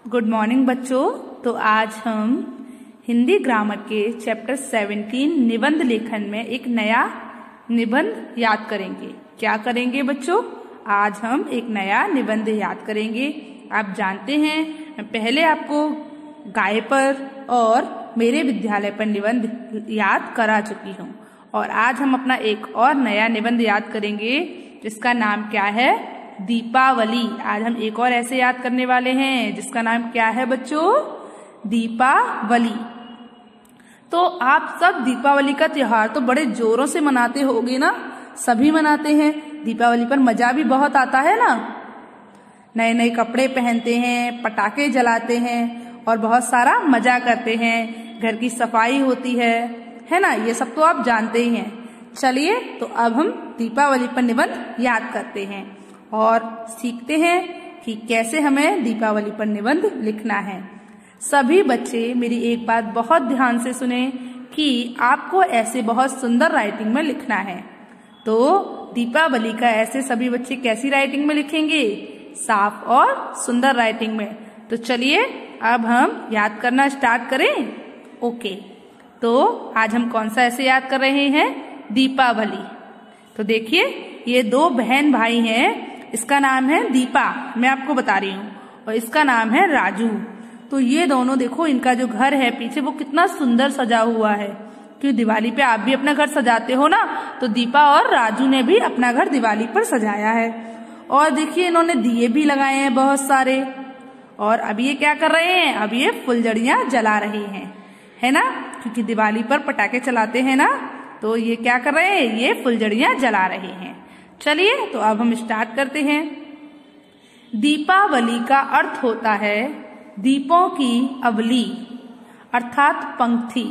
Good morning बच्चों। तो आज हम हिंदी ग्रामर के चैप्टर 17 निबंध लेखन में एक नया निबंध याद करेंगे। क्या करेंगे बच्चों? आज हम एक नया निबंध याद करेंगे। आप जानते हैं मैं पहले आपको गाय पर और मेरे विद्यालय पर निबंध याद करा चुकी हूँ और आज हम अपना एक और नया निबंध याद करेंगे जिसका नाम क्या है? दीपावली। आज हम एक और ऐसे याद करने वाले हैं जिसका नाम क्या है बच्चों? दीपावली। तो आप सब दीपावली का त्योहार तो बड़े जोरों से मनाते होगे ना? सभी मनाते हैं। दीपावली पर मजा भी बहुत आता है ना? नए नए कपड़े पहनते हैं, पटाखे जलाते हैं और बहुत सारा मजा करते हैं। घर की सफाई होती है ना? ये सब तो आप जानते ही हैं। चलिए तो अब हम दीपावली पर निबंध याद करते हैं और सीखते हैं कि कैसे हमें दीपावली पर निबंध लिखना है। सभी बच्चे मेरी एक बात बहुत ध्यान से सुने कि आपको ऐसे बहुत सुंदर राइटिंग में लिखना है। तो दीपावली का ऐसे सभी बच्चे कैसी राइटिंग में लिखेंगे? साफ और सुंदर राइटिंग में। तो चलिए अब हम याद करना स्टार्ट करें। ओके, तो आज हम कौन सा ऐसे याद कर रहे हैं? दीपावली। तो देखिए ये दो बहन भाई हैं। इसका नाम है दीपा, मैं आपको बता रही हूँ, और इसका नाम है राजू। तो ये दोनों देखो, इनका जो घर है पीछे वो कितना सुंदर सजा हुआ है। क्यों दिवाली पे आप भी अपना घर सजाते हो ना? तो दीपा और राजू ने भी अपना घर दिवाली पर सजाया है। और देखिए इन्होंने दिए भी लगाए हैं बहुत सारे। और अभी ये क्या कर रहे हैं? अभी ये फुलझड़ियां जला रहे हैं, है ना? क्योंकि दिवाली पर पटाखे चलाते हैं ना, तो ये क्या कर रहे हैं? ये फुलझड़ियां जला रहे हैं। चलिए तो अब हम स्टार्ट करते हैं। दीपावली का अर्थ होता है दीपों की अवली अर्थात पंक्ति।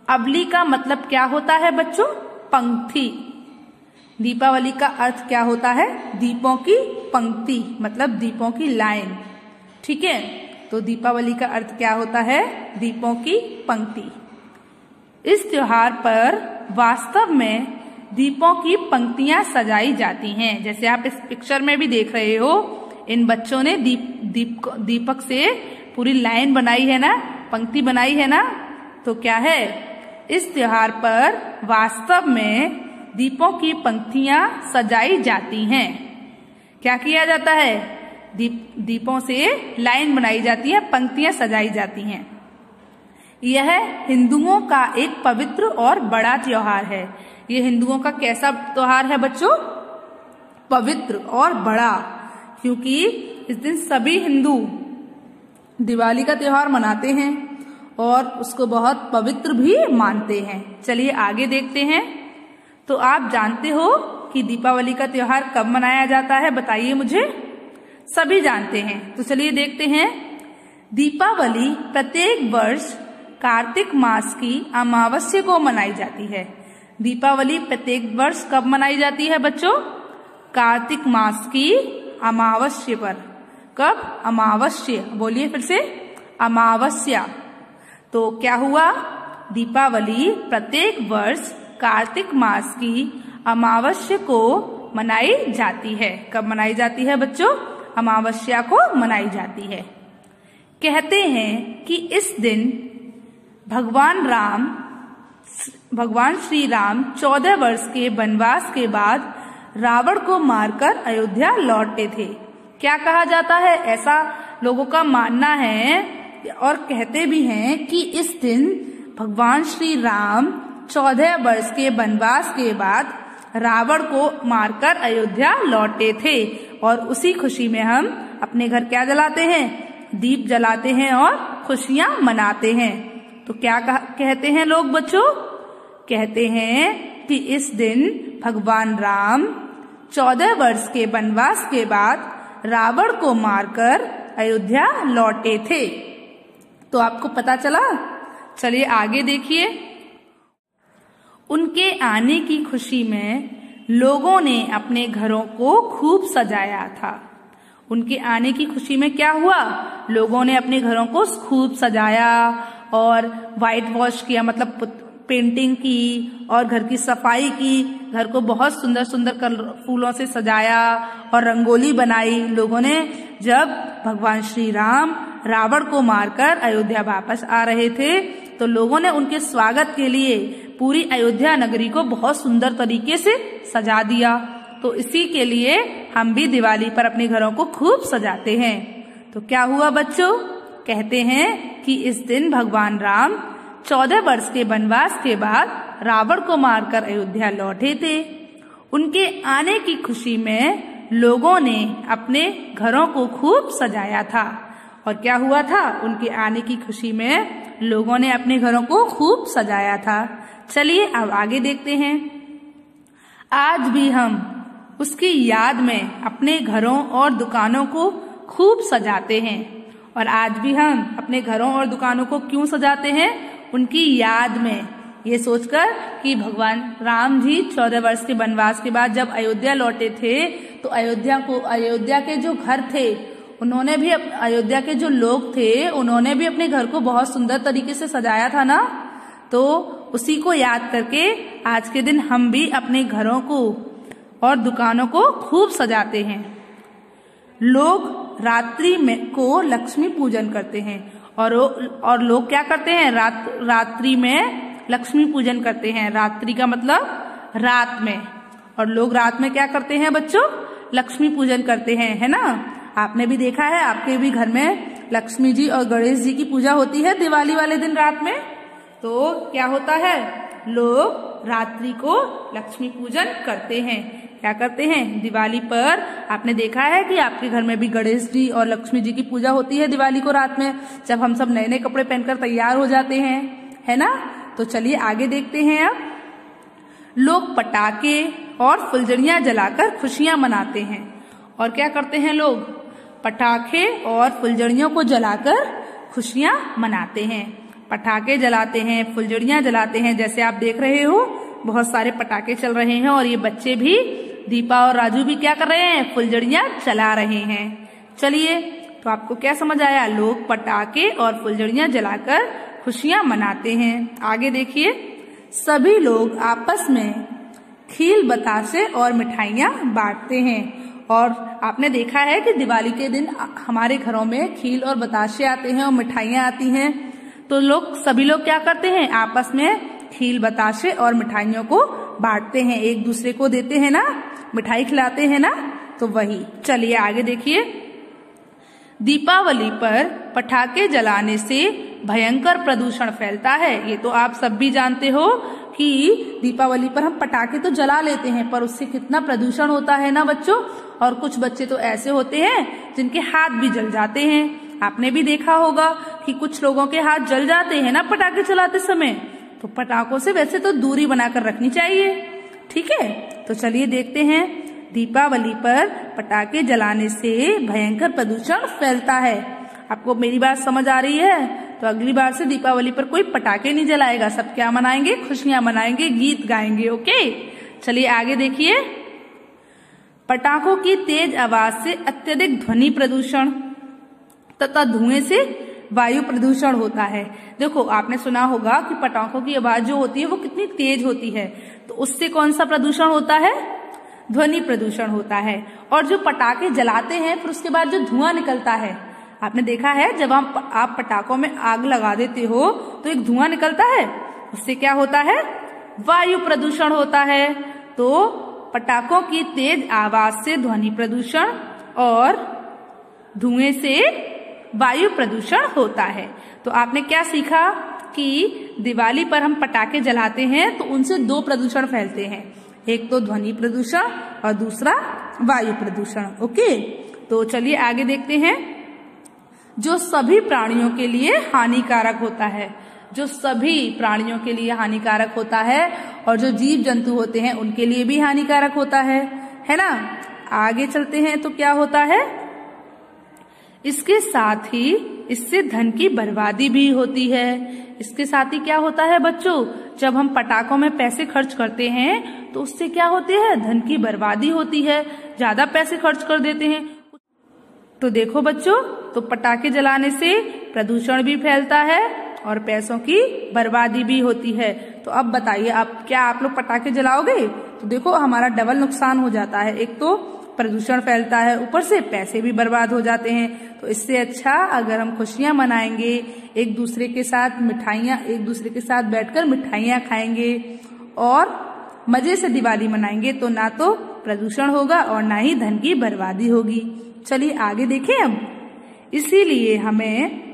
अवली का मतलब क्या होता है बच्चों? पंक्ति। दीपावली का अर्थ क्या होता है? दीपों की पंक्ति, मतलब दीपों की लाइन। ठीक है, तो दीपावली का अर्थ क्या होता है? दीपों की पंक्ति। इस त्योहार पर वास्तव में दीपों की पंक्तियां सजाई जाती हैं। जैसे आप इस पिक्चर में भी देख रहे हो, इन बच्चों ने दीपक से पूरी लाइन बनाई है ना, पंक्ति बनाई है ना। तो क्या है? इस त्योहार पर वास्तव में दीपों की पंक्तियां सजाई जाती हैं। क्या किया जाता है? दीपों से लाइन बनाई जाती है, पंक्तियां सजाई जाती हैं। यह हिंदुओं का एक पवित्र और बड़ा त्योहार है। ये हिंदुओं का कैसा त्योहार है बच्चों? पवित्र और बड़ा, क्योंकि इस दिन सभी हिंदू दिवाली का त्योहार मनाते हैं और उसको बहुत पवित्र भी मानते हैं। चलिए आगे देखते हैं। तो आप जानते हो कि दीपावली का त्योहार कब मनाया जाता है? बताइए मुझे। सभी जानते हैं, तो चलिए देखते हैं। दीपावली प्रत्येक वर्ष कार्तिक मास की अमावस्या को मनाई जाती है। दीपावली प्रत्येक वर्ष कब मनाई जाती है बच्चों? कार्तिक मास की अमावस्या पर। कब? अमावस्या। बोलिए फिर से, अमावस्या। तो क्या हुआ? दीपावली प्रत्येक वर्ष कार्तिक मास की अमावस्या को मनाई जाती है। कब मनाई जाती है बच्चों? अमावस्या को मनाई जाती है। कहते हैं कि इस दिन भगवान श्री राम 14 वर्ष के वनवास के बाद रावण को मारकर अयोध्या लौटे थे। क्या कहा जाता है? ऐसा लोगों का मानना है और कहते भी हैं कि इस दिन भगवान श्री राम 14 वर्ष के वनवास के बाद रावण को मारकर अयोध्या लौटे थे और उसी खुशी में हम अपने घर क्या जलाते हैं? दीप जलाते हैं और खुशियां मनाते हैं। तो क्या कहते हैं लोग बच्चों? कहते हैं कि इस दिन भगवान राम 14 वर्ष के वनवास के बाद रावण को मारकर अयोध्या लौटे थे। तो आपको पता चला? चलिए आगे देखिए। उनके आने की खुशी में लोगों ने अपने घरों को खूब सजाया था। उनके आने की खुशी में क्या हुआ? लोगों ने अपने घरों को खूब सजाया और व्हाइट वॉश किया, मतलब पेंटिंग की और घर की सफाई की। घर को बहुत सुंदर सुंदर फूलों से सजाया और रंगोली बनाई लोगों ने। जब भगवान श्री राम रावण को मारकर अयोध्या वापस आ रहे थे, तो लोगों ने उनके स्वागत के लिए पूरी अयोध्या नगरी को बहुत सुंदर तरीके से सजा दिया। तो इसी के लिए हम भी दिवाली पर अपने घरों को खूब सजाते हैं। तो क्या हुआ बच्चों, कहते हैं कि इस दिन भगवान राम 14 वर्ष के वनवास के बाद रावण को मारकर अयोध्या लौटे थे। उनके आने की खुशी में लोगों ने अपने घरों को खूब सजाया था। और क्या हुआ था, उनके आने की खुशी में लोगों ने अपने घरों को खूब सजाया था। चलिए अब आगे देखते हैं। आज भी हम उसकी याद में अपने घरों और दुकानों को खूब सजाते हैं। और आज भी हम अपने घरों और दुकानों को क्यों सजाते हैं, उनकी याद में, ये सोचकर कि भगवान राम जी 14 वर्ष के वनवास के बाद जब अयोध्या लौटे थे, तो अयोध्या के जो घर थे, उन्होंने भी अयोध्या के जो लोग थे, उन्होंने भी अपने घर को बहुत सुंदर तरीके से सजाया था ना। तो उसी को याद करके आज के दिन हम भी अपने घरों को और दुकानों को खूब सजाते हैं। लोग रात्रि में को लक्ष्मी पूजन करते हैं और लोग क्या करते हैं, रात्रि में लक्ष्मी पूजन करते हैं। रात्रि का मतलब रात में, और लोग रात में क्या करते हैं बच्चों, लक्ष्मी पूजन करते हैं, है ना। आपने भी देखा है, आपके भी घर में लक्ष्मी जी और गणेश जी की पूजा होती है दिवाली वाले दिन रात में। तो क्या होता है, लोग रात्रि को लक्ष्मी पूजन करते हैं। क्या करते हैं, दिवाली पर आपने देखा है कि आपके घर में भी गणेश जी और लक्ष्मी जी की पूजा होती है दिवाली को रात में, जब हम सब नए नए कपड़े पहनकर तैयार हो जाते हैं, है ना। तो चलिए आगे देखते हैं। अब लोग पटाखे और फुलझड़ियां जलाकर खुशियां मनाते हैं। और क्या करते हैं लोग, पटाखे और फुलझड़ियों को जलाकर खुशियां मनाते हैं। पटाखे जलाते हैं, फुलझड़ियां जलाते हैं। जैसे आप देख रहे हो बहुत सारे पटाखे चल रहे हैं, और ये बच्चे भी, दीपा और राजू भी क्या कर रहे हैं, फुलझड़ियां चला रहे हैं। चलिए, तो आपको क्या समझ आया, लोग पटाखे और फुलझड़ियां जलाकर खुशियां मनाते हैं। आगे देखिए, सभी लोग आपस में खील, बतासे और मिठाइयां बांटते हैं। और आपने देखा है कि दिवाली के दिन हमारे घरों में खील और बतासे आते हैं और मिठाइयां आती हैं। तो सभी लोग क्या करते हैं, आपस में खील, बतासे और मिठाइयों को बांटते हैं, एक दूसरे को देते हैं ना, मिठाई खिलाते हैं ना। तो वही, चलिए आगे देखिए। दीपावली पर पटाखे जलाने से भयंकर प्रदूषण फैलता है। ये तो आप सब भी जानते हो कि दीपावली पर हम पटाखे तो जला लेते हैं, पर उससे कितना प्रदूषण होता है ना बच्चों। और कुछ बच्चे तो ऐसे होते हैं जिनके हाथ भी जल जाते हैं। आपने भी देखा होगा कि कुछ लोगों के हाथ जल जाते हैं ना पटाखे चलाते समय। तो पटाखों से वैसे तो दूरी बनाकर रखनी चाहिए, ठीक है। तो चलिए देखते हैं, दीपावली पर पटाखे जलाने से भयंकर प्रदूषण फैलता है। आपको मेरी बात समझ आ रही है? तो अगली बार से दीपावली पर कोई पटाखे नहीं जलाएगा, सब क्या मनाएंगे, खुशियां मनाएंगे, गीत गाएंगे। ओके, चलिए आगे देखिए। पटाखों की तेज आवाज से अत्यधिक ध्वनि प्रदूषण तथा धुएं से वायु प्रदूषण होता है। देखो, आपने सुना होगा कि पटाखों की आवाज जो होती है वो कितनी तेज होती है, तो उससे कौन सा प्रदूषण होता है, ध्वनि प्रदूषण होता है। और जो पटाखे जलाते हैं फिर उसके बाद जो धुआं निकलता है, आपने देखा है जब आप पटाखों में आग लगा देते हो तो एक धुआं निकलता है, उससे क्या होता है, वायु प्रदूषण होता है। तो पटाखों की तेज आवाज से ध्वनि प्रदूषण और धुएं से वायु प्रदूषण होता है। तो आपने क्या सीखा कि दिवाली पर हम पटाखे जलाते हैं तो उनसे दो प्रदूषण फैलते हैं, एक तो ध्वनि प्रदूषण और दूसरा वायु प्रदूषण। ओके, तो चलिए आगे देखते हैं। जो सभी प्राणियों के लिए हानिकारक होता है, जो सभी प्राणियों के लिए हानिकारक होता है, और जो जीव जंतु होते हैं उनके लिए भी हानिकारक होता है ना। आगे चलते हैं तो क्या होता है, इसके साथ ही इससे धन की बर्बादी भी होती है। इसके साथ ही क्या होता है बच्चों, जब हम पटाखों में पैसे खर्च करते हैं तो उससे क्या होती है, धन की बर्बादी होती है, ज्यादा पैसे खर्च कर देते हैं। तो देखो बच्चों, तो पटाखे जलाने से प्रदूषण भी फैलता है और पैसों की बर्बादी भी होती है। तो अब बताइए, क्या आप लोग पटाखे जलाओगे? तो देखो हमारा डबल नुकसान हो जाता है, एक तो प्रदूषण फैलता है, ऊपर से पैसे भी बर्बाद हो जाते हैं। तो इससे अच्छा अगर हम खुशियां मनाएंगे, एक दूसरे के साथ मिठाइयां, एक दूसरे के साथ बैठकर मिठाइयां खाएंगे और मजे से दिवाली मनाएंगे, तो ना तो प्रदूषण होगा और ना ही धन की बर्बादी होगी। चलिए आगे देखें हम। इसीलिए हमें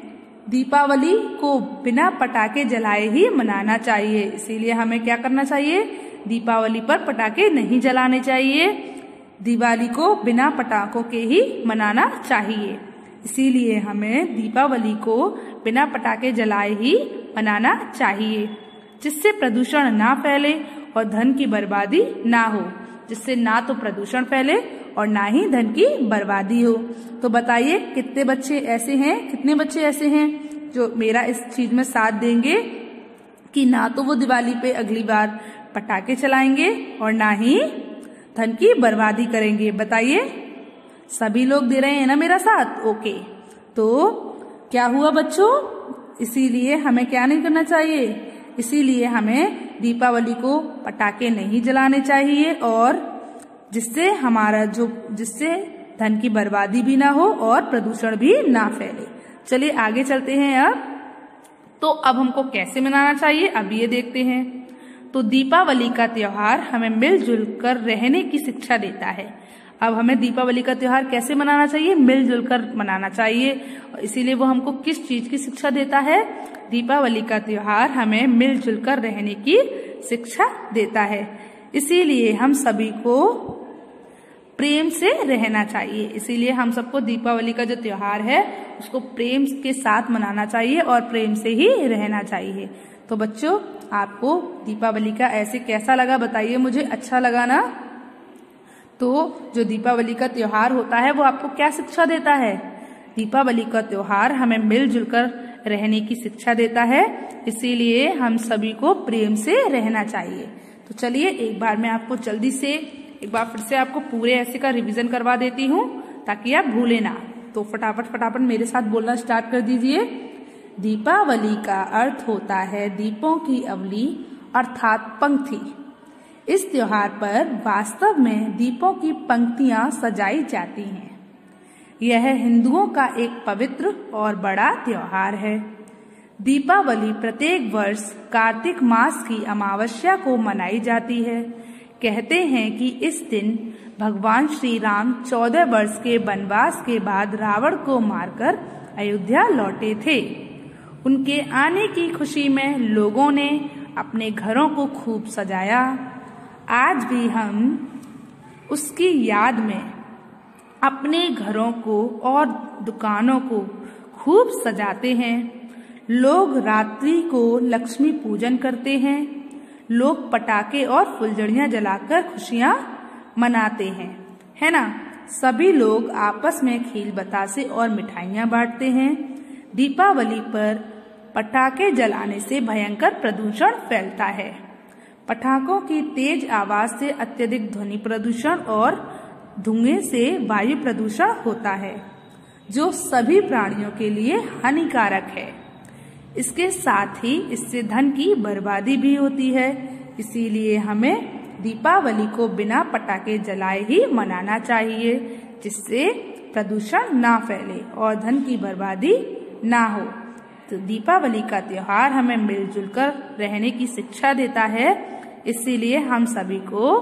दीपावली को बिना पटाखे जलाए ही मनाना चाहिए। इसीलिए हमें क्या करना चाहिए, दीपावली पर पटाखे नहीं जलाने चाहिए, दिवाली को बिना पटाखों के ही मनाना चाहिए। इसीलिए हमें दीपावली को बिना पटाखे जलाए ही मनाना चाहिए, जिससे प्रदूषण ना फैले और धन की बर्बादी ना हो, जिससे ना तो प्रदूषण फैले और ना ही धन की बर्बादी हो। तो बताइए कितने बच्चे ऐसे हैं जो मेरा इस चीज में साथ देंगे कि ना तो वो दिवाली पे अगली बार पटाखे चलाएंगे और ना ही धन की बर्बादी करेंगे। बताइए सभी लोग दे रहे हैं ना मेरा साथ? ओके, तो क्या हुआ बच्चों, इसीलिए हमें क्या नहीं करना चाहिए, इसीलिए हमें दीपावली को पटाखे नहीं जलाने चाहिए और जिससे धन की बर्बादी भी ना हो और प्रदूषण भी ना फैले। चलिए आगे चलते हैं। अब हमको कैसे मनाना चाहिए, अब ये देखते हैं। तो दीपावली का त्योहार हमें मिलजुल कर रहने की शिक्षा देता है। अब हमें दीपावली का त्योहार कैसे मनाना चाहिए, मिलजुल कर मनाना चाहिए। और इसीलिए वो हमको किस चीज की शिक्षा देता है, दीपावली का त्योहार हमें मिलजुल कर रहने की शिक्षा देता है। इसीलिए हम सभी को प्रेम से रहना चाहिए। इसीलिए हम सबको दीपावली का जो त्योहार है उसको प्रेम के साथ मनाना चाहिए और प्रेम से ही रहना चाहिए। तो बच्चों आपको दीपावली का ऐसे कैसा लगा बताइए, मुझे अच्छा लगा ना? तो जो दीपावली का त्योहार होता है वो आपको क्या शिक्षा देता है, दीपावली का त्योहार हमें मिलजुल कर रहने की शिक्षा देता है। इसीलिए हम सभी को प्रेम से रहना चाहिए। तो चलिए एक बार मैं आपको जल्दी से एक बार फिर से आपको पूरे ऐसे का रिवीजन करवा देती हूँ ताकि आप भूले ना। तो फटाफट मेरे साथ बोलना स्टार्ट कर दीजिए। दीपावली का अर्थ होता है दीपों की अवली अर्थात पंक्ति। इस त्योहार पर वास्तव में दीपों की पंक्तियां सजाई जाती हैं। यह हिंदुओं का एक पवित्र और बड़ा त्योहार है। दीपावली प्रत्येक वर्ष कार्तिक मास की अमावस्या को मनाई जाती है। कहते हैं कि इस दिन भगवान श्री राम 14 वर्ष के वनवास के बाद रावण को मारकर अयोध्या लौटे थे। उनके आने की खुशी में लोगों ने अपने घरों को खूब सजाया। आज भी हम उसकी याद में अपने घरों को और दुकानों को खूब सजाते हैं। लोग रात्रि को लक्ष्मी पूजन करते हैं। लोग पटाखे और फुलझड़ियां जलाकर खुशियां मनाते हैं, है ना? सभी लोग आपस में खील बतासे और मिठाइयां बांटते हैं। दीपावली पर पटाखे जलाने से भयंकर प्रदूषण फैलता है। पटाखों की तेज आवाज से अत्यधिक ध्वनि प्रदूषण और धुएं से वायु प्रदूषण होता है, जो सभी प्राणियों के लिए हानिकारक है। इसके साथ ही इससे धन की बर्बादी भी होती है। इसीलिए हमें दीपावली को बिना पटाखे जलाए ही मनाना चाहिए, जिससे प्रदूषण ना फैले और धन की बर्बादी ना हो। तो दीपावली का त्योहार हमें मिलजुल कर रहने की शिक्षा देता है। इसीलिए हम सभी को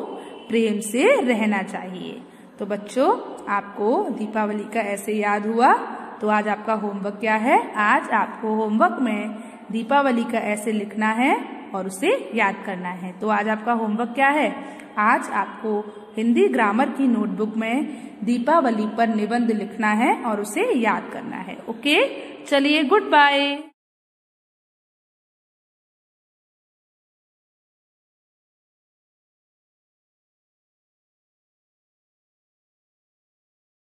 प्रेम से रहना चाहिए। तो बच्चों आपको दीपावली का ऐसे याद हुआ, तो आज आपका होमवर्क क्या है? आज आपको होमवर्क में दीपावली का ऐसे लिखना है और उसे याद करना है। तो आज आपका होमवर्क क्या है? आज आपको हिंदी ग्रामर की नोटबुक में दीपावली पर निबंध लिखना है और उसे याद करना है। ओके, चलिए गुड बाय।